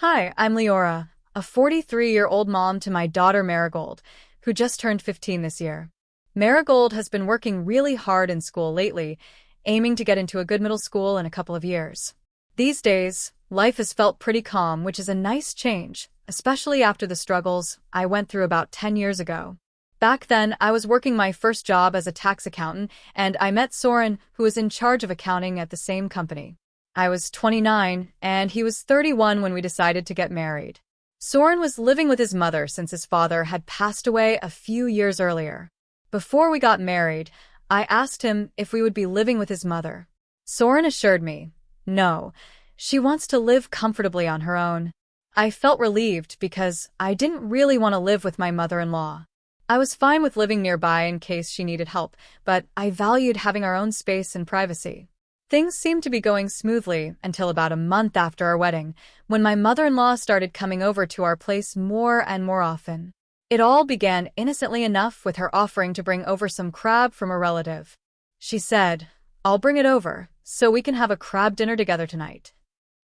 Hi, I'm Leora, a 43-year-old mom to my daughter Marigold, who just turned 15 this year. Marigold has been working really hard in school lately, aiming to get into a good middle school in a couple of years. These days, life has felt pretty calm, which is a nice change, especially after the struggles I went through about 10 years ago. Back then, I was working my first job as a tax accountant, and I met Soren, who was in charge of accounting at the same company. I was 29, and he was 31 when we decided to get married. Soren was living with his mother since his father had passed away a few years earlier. Before we got married, I asked him if we would be living with his mother. Soren assured me, no, she wants to live comfortably on her own. I felt relieved because I didn't really want to live with my mother-in-law. I was fine with living nearby in case she needed help, but I valued having our own space and privacy. Things seemed to be going smoothly until about a month after our wedding, when my mother-in-law started coming over to our place more and more often. It all began innocently enough with her offering to bring over some crab from a relative. She said, "I'll bring it over, so we can have a crab dinner together tonight."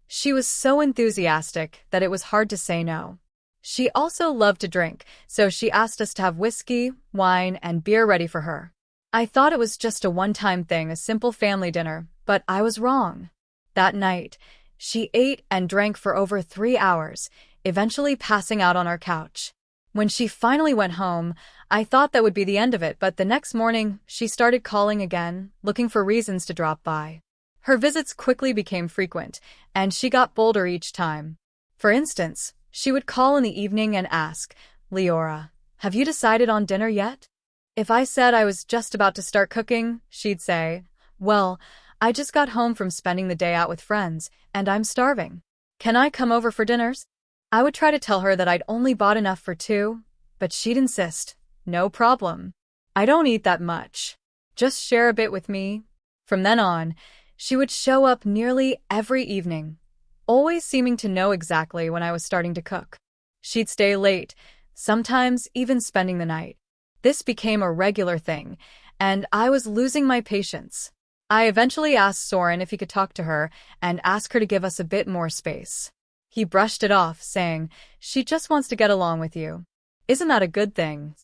She was so enthusiastic that it was hard to say no. She also loved to drink, so she asked us to have whiskey, wine, and beer ready for her. I thought it was just a one-time thing, a simple family dinner, but I was wrong. That night, she ate and drank for over 3 hours, eventually passing out on our couch. When she finally went home, I thought that would be the end of it, but the next morning, she started calling again, looking for reasons to drop by. Her visits quickly became frequent, and she got bolder each time. For instance, she would call in the evening and ask, "Leora, have you decided on dinner yet?" If I said I was just about to start cooking, she'd say, "Well, I just got home from spending the day out with friends, and I'm starving. Can I come over for dinners?" I would try to tell her that I'd only bought enough for 2, but she'd insist, "No problem. I don't eat that much. Just share a bit with me." From then on, she would show up nearly every evening, always seeming to know exactly when I was starting to cook. She'd stay late, sometimes even spending the night. This became a regular thing, and I was losing my patience. I eventually asked Soren if he could talk to her and ask her to give us a bit more space. He brushed it off, saying, "She just wants to get along with you. Isn't that a good thing?"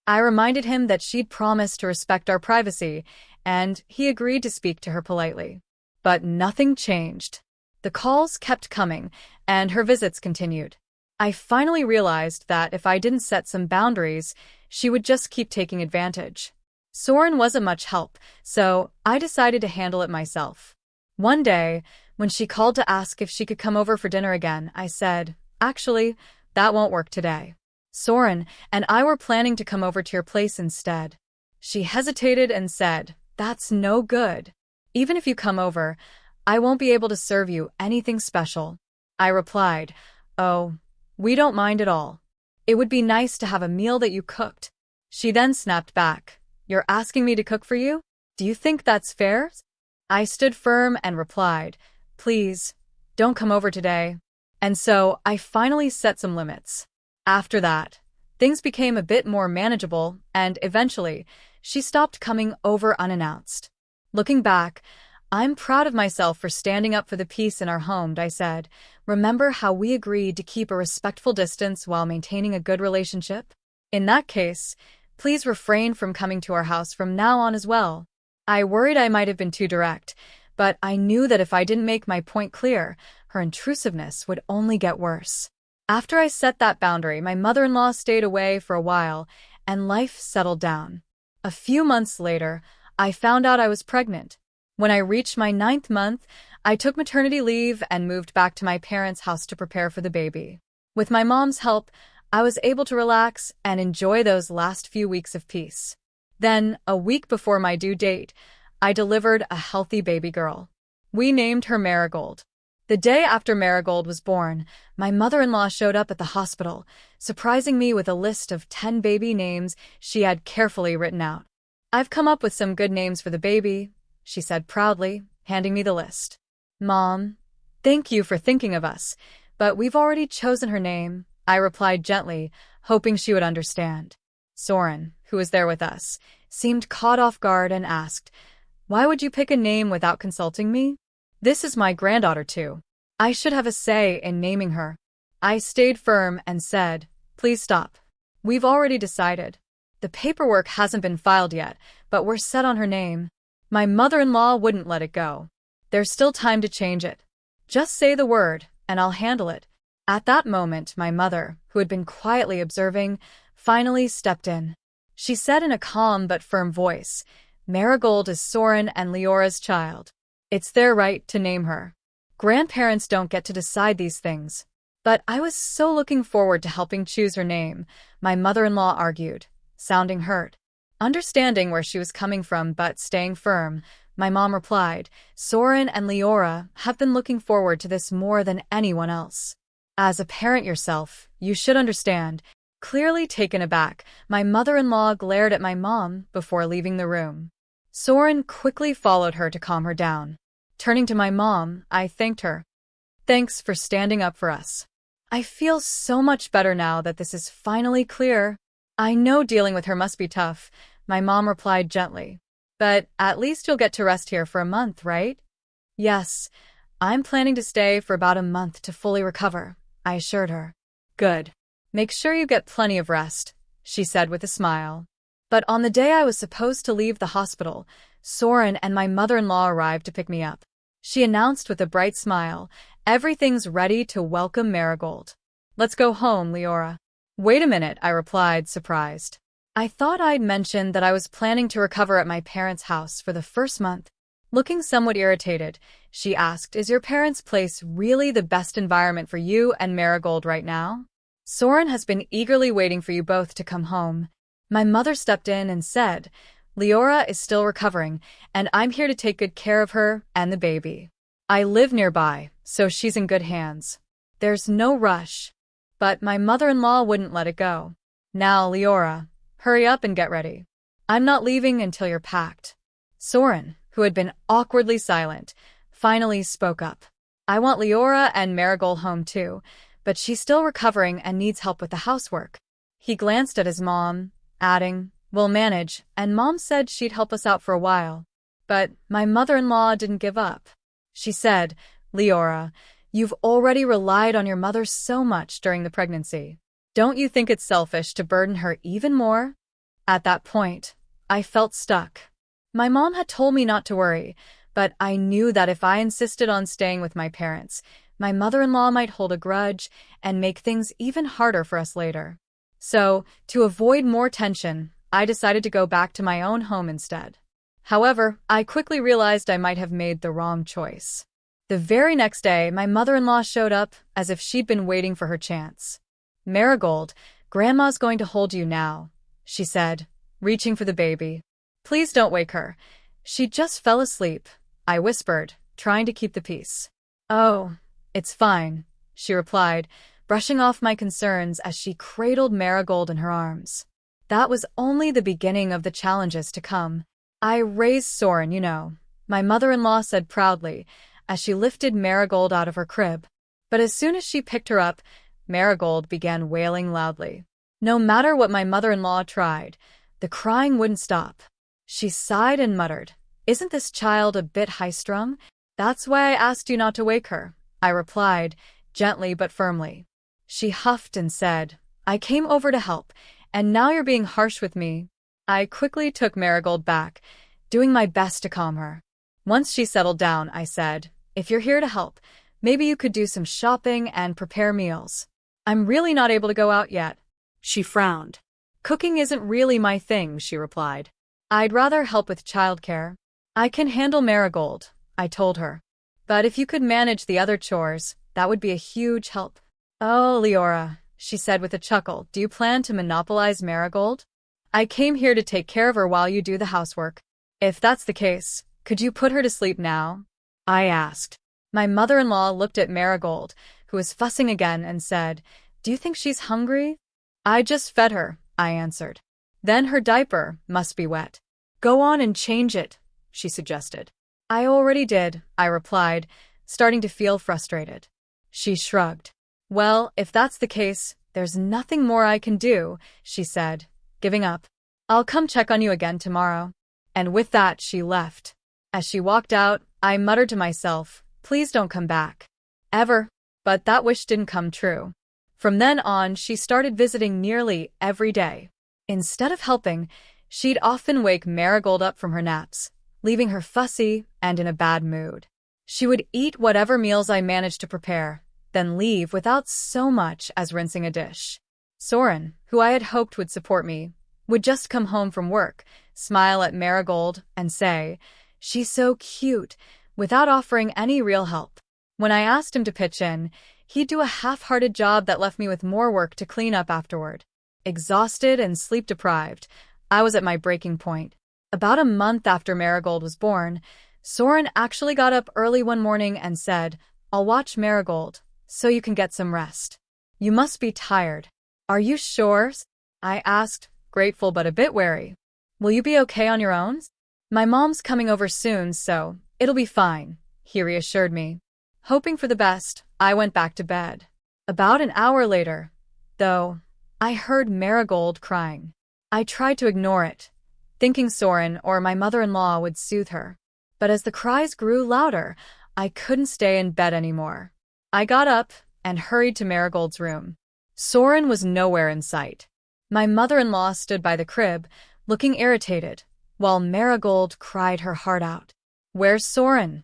I reminded him that she'd promised to respect our privacy, and he agreed to speak to her politely. But nothing changed. The calls kept coming, and her visits continued. I finally realized that if I didn't set some boundaries, she would just keep taking advantage. Soren wasn't much help, so I decided to handle it myself. One day, when she called to ask if she could come over for dinner again, I said, "Actually, that won't work today. Soren and I were planning to come over to your place instead." She hesitated and said, "That's no good. Even if you come over, I won't be able to serve you anything special." I replied, "Oh, we don't mind at all. It would be nice to have a meal that you cooked." She then snapped back, "You're asking me to cook for you? Do you think that's fair?" I stood firm and replied, "Please, don't come over today." And so I finally set some limits. After that, things became a bit more manageable, and eventually, she stopped coming over unannounced. Looking back, I'm proud of myself for standing up for the peace in our home, I said. "Remember how we agreed to keep a respectful distance while maintaining a good relationship? In that case, please refrain from coming to our house from now on as well." I worried I might have been too direct, but I knew that if I didn't make my point clear, her intrusiveness would only get worse. After I set that boundary, my mother-in-law stayed away for a while, and life settled down. A few months later, I found out I was pregnant. When I reached my 9th month, I took maternity leave and moved back to my parents' house to prepare for the baby. With my mom's help, I was able to relax and enjoy those last few weeks of peace. Then, a week before my due date, I delivered a healthy baby girl. We named her Marigold. The day after Marigold was born, my mother-in-law showed up at the hospital, surprising me with a list of 10 baby names she had carefully written out. "I've come up with some good names for the baby," she said proudly, handing me the list. "Mom, thank you for thinking of us, but we've already chosen her name," I replied gently, hoping she would understand. Soren, who was there with us, seemed caught off guard and asked, "Why would you pick a name without consulting me? This is my granddaughter too. I should have a say in naming her." I stayed firm and said, "Please stop. We've already decided. The paperwork hasn't been filed yet, but we're set on her name." My mother-in-law wouldn't let it go. "There's still time to change it. Just say the word, and I'll handle it." At that moment, my mother, who had been quietly observing, finally stepped in. She said in a calm but firm voice, "Marigold is Soren and Leora's child. It's their right to name her. Grandparents don't get to decide these things." "But I was so looking forward to helping choose her name," my mother-in-law argued, sounding hurt. Understanding where she was coming from but staying firm, my mom replied, "Soren and Leora have been looking forward to this more than anyone else. As a parent yourself, you should understand." Clearly taken aback, my mother-in-law glared at my mom before leaving the room. Soren quickly followed her to calm her down. Turning to my mom, I thanked her. "Thanks for standing up for us. I feel so much better now that this is finally clear." "I know dealing with her must be tough," my mom replied gently. "But at least you'll get to rest here for a month, right?" "Yes, I'm planning to stay for about a month to fully recover," I assured her. "Good. Make sure you get plenty of rest," she said with a smile. But on the day I was supposed to leave the hospital, Soren and my mother-in-law arrived to pick me up. She announced with a bright smile, "Everything's ready to welcome Marigold. Let's go home, Leora." "Wait a minute," I replied, surprised. "I thought I'd mentioned that I was planning to recover at my parents' house for the first month." Looking somewhat irritated, she asked, "Is your parents' place really the best environment for you and Marigold right now? Soren has been eagerly waiting for you both to come home." My mother stepped in and said, "Leora is still recovering, and I'm here to take good care of her and the baby. I live nearby, so she's in good hands. There's no rush." But my mother-in-law wouldn't let it go. "Now, Leora, hurry up and get ready. I'm not leaving until you're packed." Soren, who had been awkwardly silent, finally spoke up. "I want Leora and Marigold home too, but she's still recovering and needs help with the housework." He glanced at his mom, adding, "We'll manage," and Mom said she'd help us out for a while. But my mother-in-law didn't give up. She said, "Leora, you've already relied on your mother so much during the pregnancy. Don't you think it's selfish to burden her even more?" At that point, I felt stuck. My mom had told me not to worry, but I knew that if I insisted on staying with my parents, my mother-in-law might hold a grudge and make things even harder for us later. So, to avoid more tension, I decided to go back to my own home instead. However, I quickly realized I might have made the wrong choice. The very next day, my mother-in-law showed up as if she'd been waiting for her chance. "Marigold, Grandma's going to hold you now," she said, reaching for the baby. "Please don't wake her. She just fell asleep," I whispered, trying to keep the peace. "Oh, it's fine," she replied, brushing off my concerns as she cradled Marigold in her arms. That was only the beginning of the challenges to come. "I raised Soren, you know," my mother-in-law said proudly, as she lifted Marigold out of her crib. But as soon as she picked her up, Marigold began wailing loudly. No matter what my mother-in-law tried, the crying wouldn't stop. She sighed and muttered, "Isn't this child a bit high-strung? That's why I asked you not to wake her," I replied, gently but firmly. She huffed and said, "I came over to help, and now you're being harsh with me." I quickly took Marigold back, doing my best to calm her. Once she settled down, I said, "If you're here to help, maybe you could do some shopping and prepare meals. I'm really not able to go out yet." She frowned. "Cooking isn't really my thing," she replied. "I'd rather help with childcare." "I can handle Marigold," I told her. "But if you could manage the other chores, that would be a huge help." "Oh, Leora," she said with a chuckle, "do you plan to monopolize Marigold? I came here to take care of her while you do the housework. If that's the case, could you put her to sleep now?" I asked. My mother-in-law looked at Marigold, who was fussing again, and said, "Do you think she's hungry?" "I just fed her," I answered. "Then her diaper must be wet." "Go on and change it," she suggested. "I already did," I replied, starting to feel frustrated. She shrugged. "Well, if that's the case, there's nothing more I can do," she said, giving up. "I'll come check on you again tomorrow." And with that, she left. As she walked out, I muttered to myself, "Please don't come back. Ever." But that wish didn't come true. From then on, she started visiting nearly every day. Instead of helping, she'd often wake Marigold up from her naps, leaving her fussy and in a bad mood. She would eat whatever meals I managed to prepare, then leave without so much as rinsing a dish. Soren, who I had hoped would support me, would just come home from work, smile at Marigold, and say, "She's so cute," without offering any real help. When I asked him to pitch in, he'd do a half-hearted job that left me with more work to clean up afterward. Exhausted and sleep-deprived, I was at my breaking point. About a month after Marigold was born, Soren actually got up early one morning and said, "I'll watch Marigold, so you can get some rest. You must be tired." "Are you sure?" I asked, grateful but a bit wary. "Will you be okay on your own?" "My mom's coming over soon, so it'll be fine," he reassured me. Hoping for the best, I went back to bed. About an hour later, though, I heard Marigold crying. I tried to ignore it, thinking Soren or my mother-in-law would soothe her. But as the cries grew louder, I couldn't stay in bed anymore. I got up and hurried to Marigold's room. Soren was nowhere in sight. My mother-in-law stood by the crib, looking irritated, while Marigold cried her heart out. "Where's Soren?"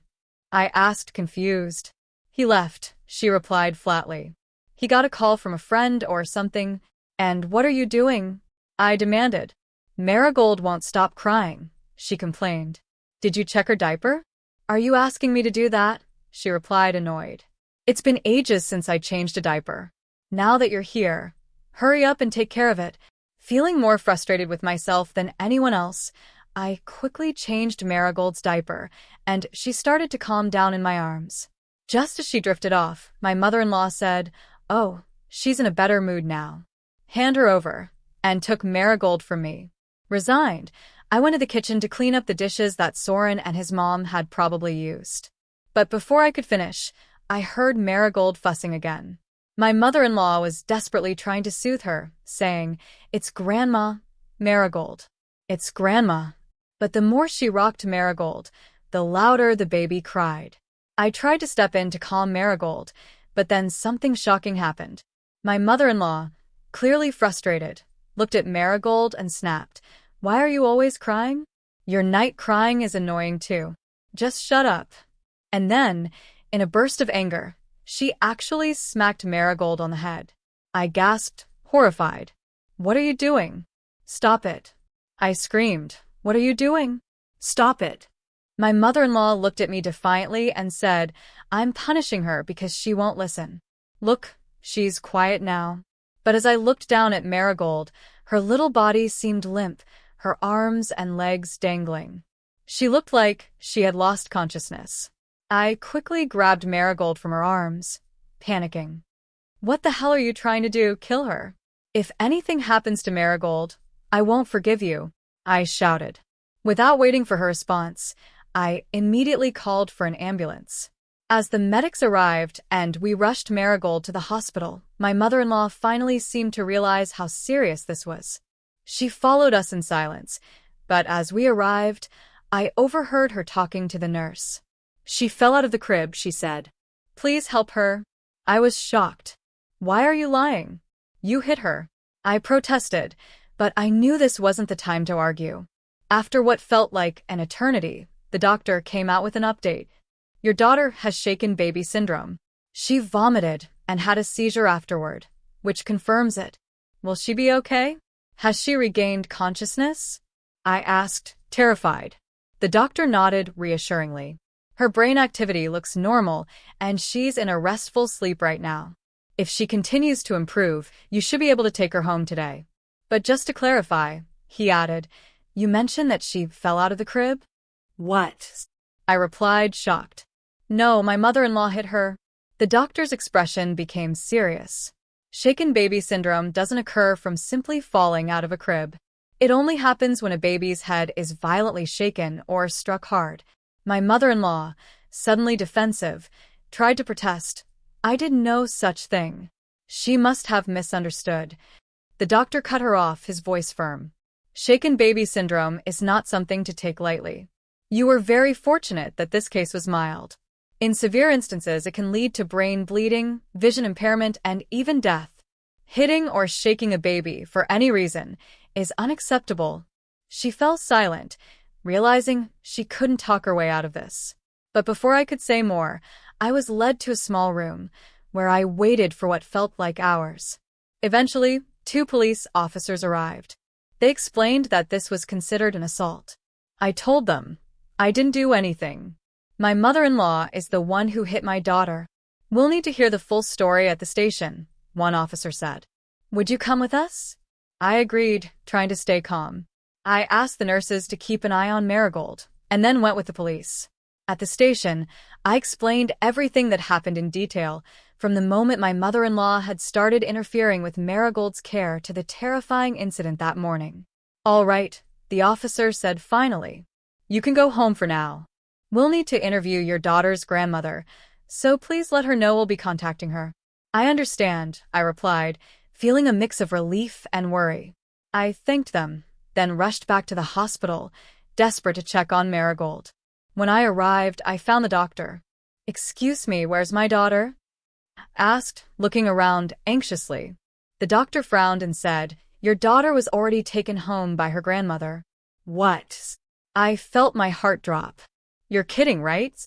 I asked, confused. "He left," she replied flatly. "He got a call from a friend or something." "And what are you doing?" I demanded. "Marigold won't stop crying," she complained. "Did you check her diaper?" "Are you asking me to do that?" she replied, annoyed. "It's been ages since I changed a diaper. Now that you're here, hurry up and take care of it." Feeling more frustrated with myself than anyone else, I quickly changed Marigold's diaper, and she started to calm down in my arms. Just as she drifted off, my mother-in-law said, "Oh, she's in a better mood now. Hand her over," and took Marigold from me. Resigned, I went to the kitchen to clean up the dishes that Soren and his mom had probably used. But before I could finish, I heard Marigold fussing again. My mother-in-law was desperately trying to soothe her, saying, "It's Grandma, Marigold. It's Grandma." But the more she rocked Marigold, the louder the baby cried. I tried to step in to calm Marigold, but then something shocking happened. My mother-in-law, clearly frustrated, looked at Marigold and snapped, "Why are you always crying? Your night crying is annoying too. Just shut up." And then, in a burst of anger, she actually smacked Marigold on the head. I gasped, horrified. "What are you doing? Stop it." I screamed, "What are you doing? Stop it." My mother-in-law looked at me defiantly and said, "I'm punishing her because she won't listen. Look, she's quiet now." But as I looked down at Marigold, her little body seemed limp, her arms and legs dangling. She looked like she had lost consciousness. I quickly grabbed Marigold from her arms, panicking. "What the hell are you trying to do? Kill her? If anything happens to Marigold, I won't forgive you," I shouted. Without waiting for her response, I immediately called for an ambulance. As the medics arrived and we rushed Marigold to the hospital, my mother-in-law finally seemed to realize how serious this was. She followed us in silence, but as we arrived, I overheard her talking to the nurse. "She fell out of the crib," she said. "Please help her." I was shocked. "Why are you lying? You hit her." I protested, but I knew this wasn't the time to argue. After what felt like an eternity, the doctor came out with an update. "Your daughter has shaken baby syndrome. She vomited and had a seizure afterward, which confirms it. Will she be okay? Has she regained consciousness?" I asked, terrified. The doctor nodded reassuringly. "Her brain activity looks normal, and she's in a restful sleep right now. If she continues to improve, you should be able to take her home today." "But just to clarify," he added, "you mentioned that she fell out of the crib?" "What?" I replied, shocked. "No, my mother-in-law hit her." The doctor's expression became serious. "Shaken baby syndrome doesn't occur from simply falling out of a crib. It only happens when a baby's head is violently shaken or struck hard." My mother-in-law, suddenly defensive, tried to protest. "I did no such thing." She must have misunderstood. The doctor cut her off, his voice firm. "Shaken baby syndrome is not something to take lightly. You were very fortunate that this case was mild. In severe instances, it can lead to brain bleeding, vision impairment, and even death." Hitting or shaking a baby for any reason is unacceptable. She fell silent, realizing she couldn't talk her way out of this. But before I could say more, I was led to a small room, where I waited for what felt like hours. Eventually, 2 police officers arrived. They explained that this was considered an assault. I told them, I didn't do anything. My mother-in-law is the one who hit my daughter. We'll need to hear the full story at the station, one officer said. Would you come with us? I agreed, trying to stay calm. I asked the nurses to keep an eye on Marigold, and then went with the police. At the station, I explained everything that happened in detail, from the moment my mother-in-law had started interfering with Marigold's care to the terrifying incident that morning. All right, the officer said finally. You can go home for now. We'll need to interview your daughter's grandmother, so please let her know we'll be contacting her. I understand, I replied, feeling a mix of relief and worry. I thanked them, then rushed back to the hospital, desperate to check on Marigold. When I arrived, I found the doctor. Excuse me, where's my daughter? Asked, looking around anxiously. The doctor frowned and said, Your daughter was already taken home by her grandmother. What? I felt my heart drop. You're kidding, right?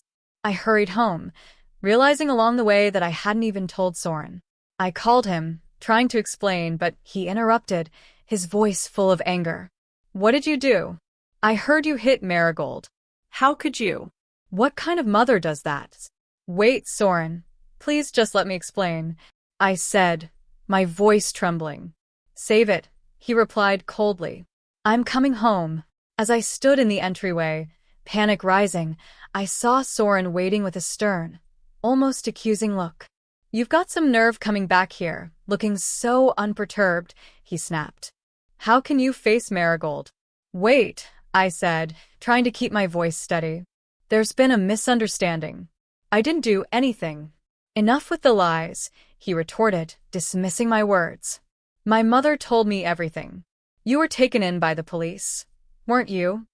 I hurried home, realizing along the way that I hadn't even told Soren. I called him, trying to explain, but he interrupted, his voice full of anger. What did you do? I heard you hit Marigold. How could you? What kind of mother does that? Wait, Soren. Please just let me explain, I said, my voice trembling. Save it, he replied coldly. I'm coming home. As I stood in the entryway, panic rising, I saw Soren waiting with a stern, almost accusing look. You've got some nerve coming back here, looking so unperturbed, he snapped. How can you face Marigold? Wait, I said, trying to keep my voice steady. There's been a misunderstanding. I didn't do anything. Enough with the lies, he retorted, dismissing my words. My mother told me everything. You were taken in by the police, weren't you?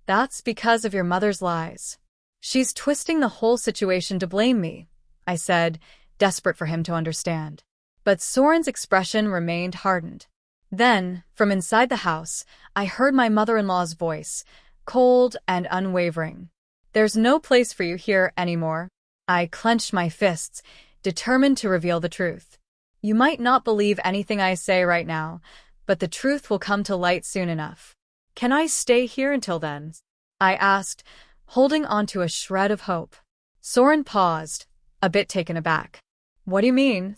That's because of your mother's lies. She's twisting the whole situation to blame me, I said, desperate for him to understand. But Soren's expression remained hardened. Then, from inside the house, I heard my mother-in-law's voice, cold and unwavering. There's no place for you here anymore. I clenched my fists, determined to reveal the truth. You might not believe anything I say right now, but the truth will come to light soon enough. Can I stay here until then? I asked, holding onto a shred of hope. Soren paused, a bit taken aback. What do you mean?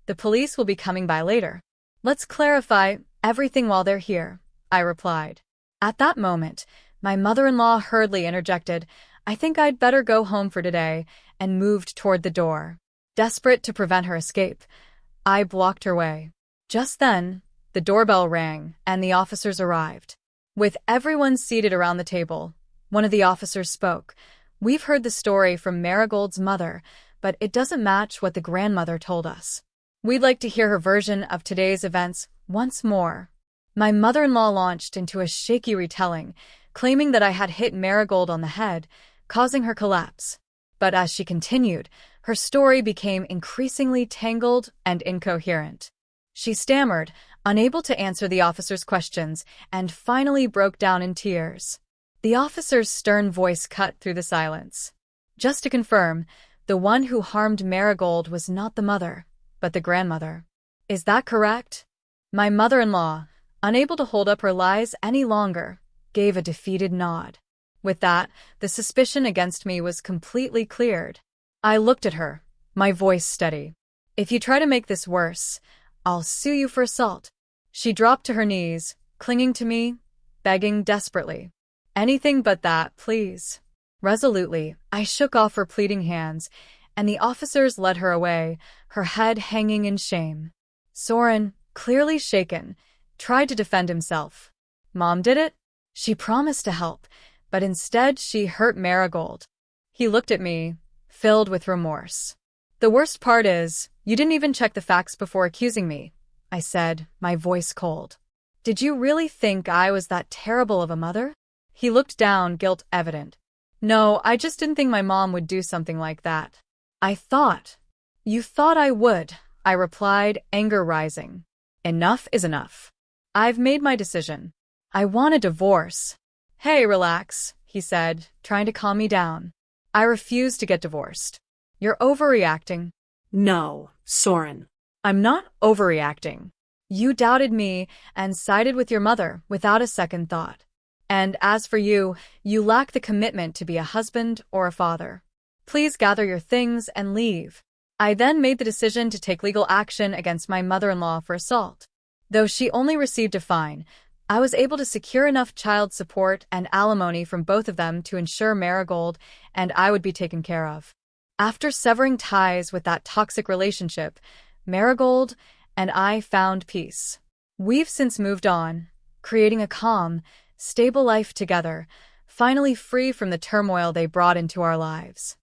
The police will be coming by later. Let's clarify everything while they're here, I replied. At that moment, my mother-in-law hurriedly interjected, I think I'd better go home for today, and moved toward the door. Desperate to prevent her escape, I blocked her way. Just then, the doorbell rang, and the officers arrived. With everyone seated around the table, one of the officers spoke. We've heard the story from Marigold's mother, but it doesn't match what the grandmother told us. We'd like to hear her version of today's events once more. My mother-in-law launched into a shaky retelling, claiming that I had hit Marigold on the head, causing her collapse. But as she continued, her story became increasingly tangled and incoherent. She stammered, unable to answer the officer's questions, and finally broke down in tears. The officer's stern voice cut through the silence. Just to confirm, the one who harmed Marigold was not the mother, but the grandmother. Is that correct? My mother-in-law, unable to hold up her lies any longer, gave a defeated nod. With that, the suspicion against me was completely cleared. I looked at her, my voice steady. If you try to make this worse, I'll sue you for assault. She dropped to her knees, clinging to me, begging desperately. Anything but that, please. Resolutely, I shook off her pleading hands, and the officers led her away, her head hanging in shame. Soren, clearly shaken, tried to defend himself. Mom did it? She promised to help, but instead she hurt Marigold. He looked at me, filled with remorse. The worst part is, you didn't even check the facts before accusing me, I said, my voice cold. Did you really think I was that terrible of a mother? He looked down, guilt evident. No, I just didn't think my mom would do something like that. I thought. You thought I would, I replied, anger rising. Enough is enough. I've made my decision. I want a divorce. Hey, relax, he said, trying to calm me down. I refuse to get divorced. You're overreacting. No, Soren. I'm not overreacting. You doubted me and sided with your mother without a second thought. And as for you, you lack the commitment to be a husband or a father. Please gather your things and leave. I then made the decision to take legal action against my mother-in-law for assault. Though she only received a fine, I was able to secure enough child support and alimony from both of them to ensure Marigold and I would be taken care of. After severing ties with that toxic relationship, Marigold and I found peace. We've since moved on, creating a calm, stable life together, finally free from the turmoil they brought into our lives.